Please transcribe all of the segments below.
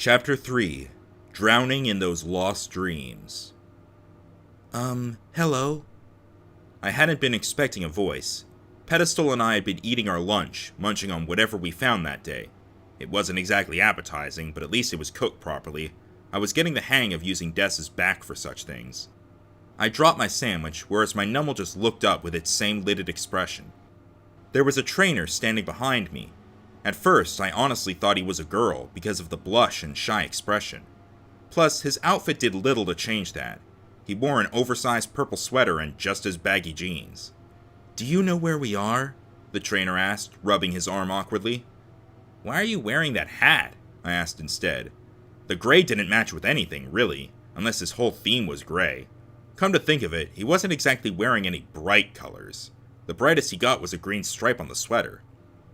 Chapter 3. Drowning in Those Lost Dreams. Hello? I hadn't been expecting a voice. Pedestal and I had been eating our lunch, munching on whatever we found that day. It wasn't exactly appetizing, but at least it was cooked properly. I was getting the hang of using Des's back for such things. I dropped my sandwich, whereas my Nummel just looked up with its same lidded expression. There was a trainer standing behind me. At first, I honestly thought he was a girl because of the blush and shy expression. Plus, his outfit did little to change that. He wore an oversized purple sweater and just as baggy jeans. Do you know where we are? The trainer asked, rubbing his arm awkwardly. Why are you wearing that hat? I asked instead. The gray didn't match with anything, really, unless his whole theme was gray. Come to think of it, he wasn't exactly wearing any bright colors. The brightest he got was a green stripe on the sweater.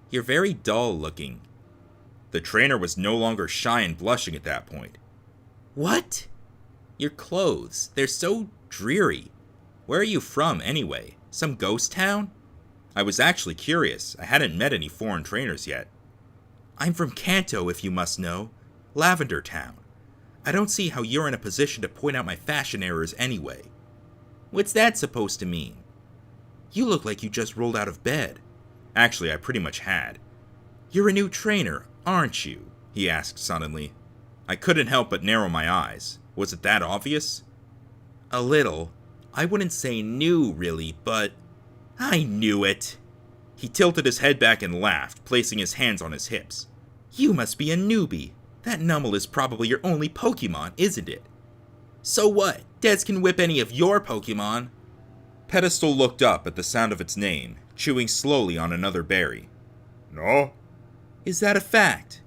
You're very dull looking. The trainer was no longer shy and blushing at that point. What? Your clothes, they're so dreary. Where are you from, anyway? Some ghost town? I was actually curious. I hadn't met any foreign trainers yet. I'm from Kanto, if you must know. Lavender Town. I don't see how you're in a position to point out my fashion errors anyway. What's that supposed to mean? You look like you just rolled out of bed. Actually, I pretty much had. You're a new trainer, aren't you? He asked suddenly. I couldn't help but narrow my eyes. Was it that obvious? A little. I wouldn't say new, really, but I knew it. He tilted his head back and laughed, placing his hands on his hips. You must be a newbie. That Nummel is probably your only Pokemon, isn't it? So what? Des can whip any of your Pokemon. Pedestal looked up at the sound of its name, chewing slowly on another berry. No? Is that a fact?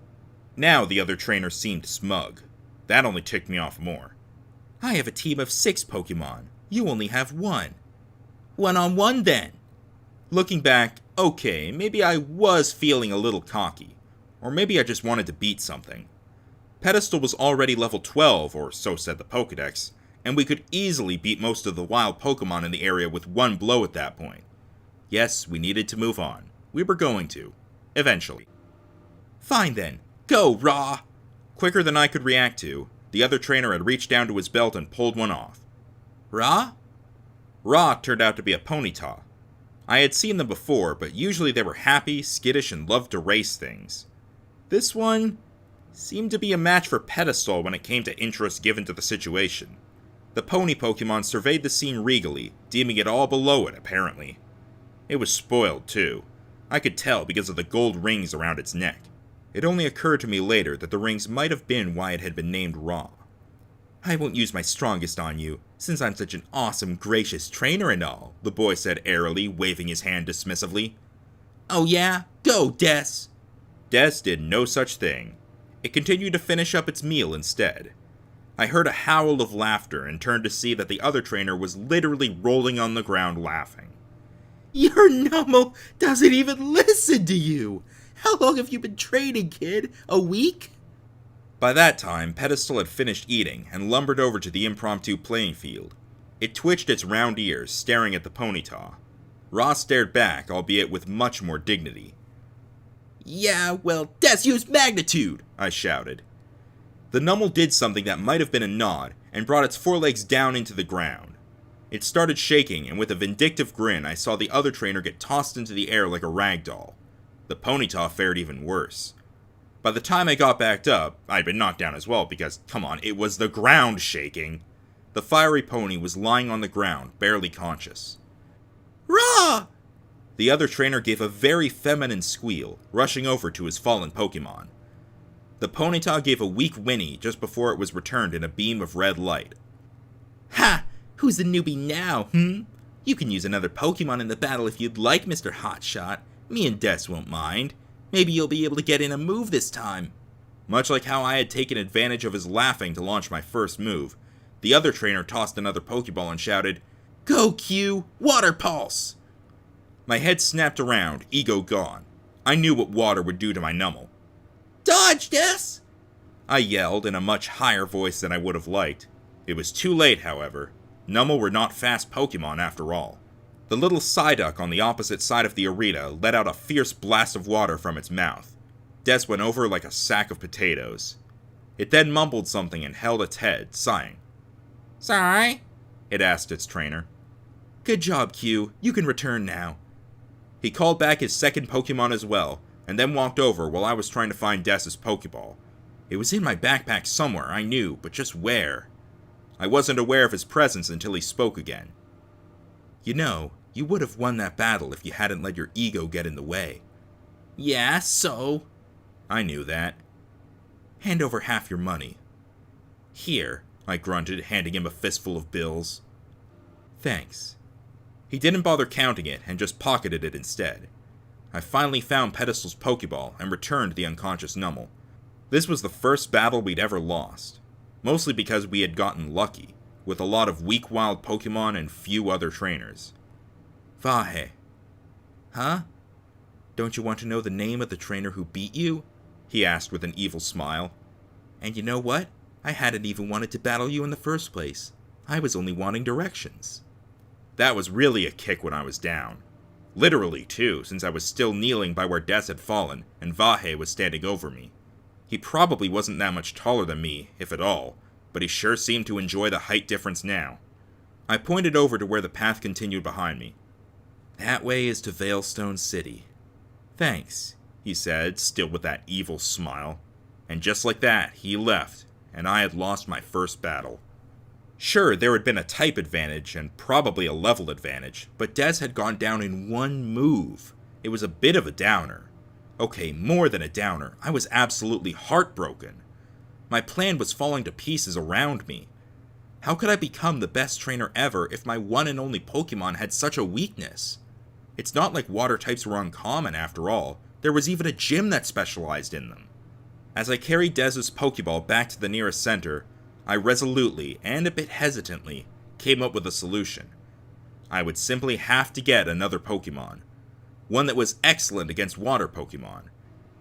Now the other trainer seemed smug. That only ticked me off more. I have a team of 6 Pokemon. You only have 1. 1-on-1 then. Looking back, okay, maybe I was feeling a little cocky. Or maybe I just wanted to beat something. Pedestal was already level 12, or so said the Pokedex, and we could easily beat most of the wild Pokemon in the area with one blow at that point. Yes, we needed to move on. We were going to. Eventually. Fine then. Go, Raw! Quicker than I could react to, the other trainer had reached down to his belt and pulled one off. Raw? Raw turned out to be a Ponyta. I had seen them before, but usually they were happy, skittish, and loved to race things. This one seemed to be a match for Pedestal when it came to interest given to the situation. The pony Pokemon surveyed the scene regally, deeming it all below it, apparently. It was spoiled, too. I could tell because of the gold rings around its neck. It only occurred to me later that the rings might have been why it had been named Raw. I won't use my strongest on you, since I'm such an awesome, gracious trainer and all, the boy said airily, waving his hand dismissively. Oh yeah? Go, Des! Des did no such thing. It continued to finish up its meal instead. I heard a howl of laughter and turned to see that the other trainer was literally rolling on the ground laughing. Your Nummel doesn't even listen to you! How long have you been training, kid? A week? By that time, Pedestal had finished eating and lumbered over to the impromptu playing field. It twitched its round ears, staring at the Ponyta. Ross stared back, albeit with much more dignity. Yeah, well, Des used magnitude, I shouted. The Nummel did something that might have been a nod and brought its forelegs down into the ground. It started shaking, and with a vindictive grin, I saw the other trainer get tossed into the air like a rag doll. The Ponyta fared even worse. By the time I got backed up, I'd been knocked down as well because, come on, it was the ground shaking. The fiery pony was lying on the ground, barely conscious. Raw! The other trainer gave a very feminine squeal, rushing over to his fallen Pokemon. The Ponyta gave a weak whinny just before it was returned in a beam of red light. Ha! Who's the newbie now, You can use another Pokemon in the battle if you'd like, Mr. Hotshot. Me and Des won't mind. Maybe you'll be able to get in a move this time. Much like how I had taken advantage of his laughing to launch my first move, the other trainer tossed another Pokeball and shouted, Go, Q! Water Pulse! My head snapped around, ego gone. I knew what water would do to my Nummel. Dodge, Des! I yelled in a much higher voice than I would have liked. It was too late, however. Nummel were not fast Pokemon after all. The little Psyduck on the opposite side of the arena let out a fierce blast of water from its mouth. Des went over like a sack of potatoes. It then mumbled something and held its head, sighing. Sorry? It asked its trainer. Good job, Q. You can return now. He called back his second Pokemon as well, and then walked over while I was trying to find Dess's Pokeball. It was in my backpack somewhere, I knew, but just where? I wasn't aware of his presence until he spoke again. You know, you would have won that battle if you hadn't let your ego get in the way. Yeah, so? I knew that. Hand over half your money. Here, I grunted, handing him a fistful of bills. Thanks. He didn't bother counting it and just pocketed it instead. I finally found Pedestal's Pokeball and returned the unconscious Nummel. This was the first battle we'd ever lost, mostly because we had gotten lucky, with a lot of weak wild Pokemon and few other trainers. Vahe. Huh? Don't you want to know the name of the trainer who beat you? He asked with an evil smile. And you know what? I hadn't even wanted to battle you in the first place. I was only wanting directions. That was really a kick when I was down. Literally, too, since I was still kneeling by where Des had fallen, and Vahe was standing over me. He probably wasn't that much taller than me, if at all, but he sure seemed to enjoy the height difference now. I pointed over to where the path continued behind me. That way is to Veilstone City. Thanks, he said, still with that evil smile. And just like that, he left, and I had lost my first battle. Sure, there had been a type advantage, and probably a level advantage, but Des had gone down in one move. It was a bit of a downer. Okay, more than a downer. I was absolutely heartbroken. My plan was falling to pieces around me. How could I become the best trainer ever if my one and only Pokemon had such a weakness? It's not like water types were uncommon after all. There was even a gym that specialized in them. As I carried Des's Pokeball back to the nearest center, I resolutely, and a bit hesitantly, came up with a solution. I would simply have to get another Pokemon. One that was excellent against water Pokemon.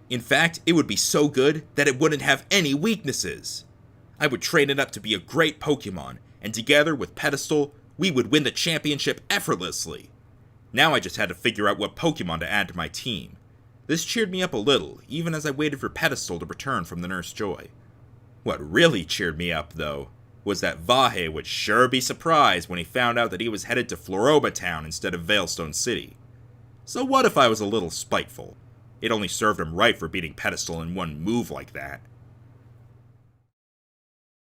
In fact, it would be so good that it wouldn't have any weaknesses. I would train it up to be a great Pokemon, and together with Pedestal, we would win the championship effortlessly. Now I just had to figure out what Pokemon to add to my team. This cheered me up a little, even as I waited for Pedestal to return from the Nurse Joy. What really cheered me up, though, was that Vahe would sure be surprised when he found out that he was headed to Floroma Town instead of Veilstone City. So what if I was a little spiteful? It only served him right for beating Pedestal in one move like that.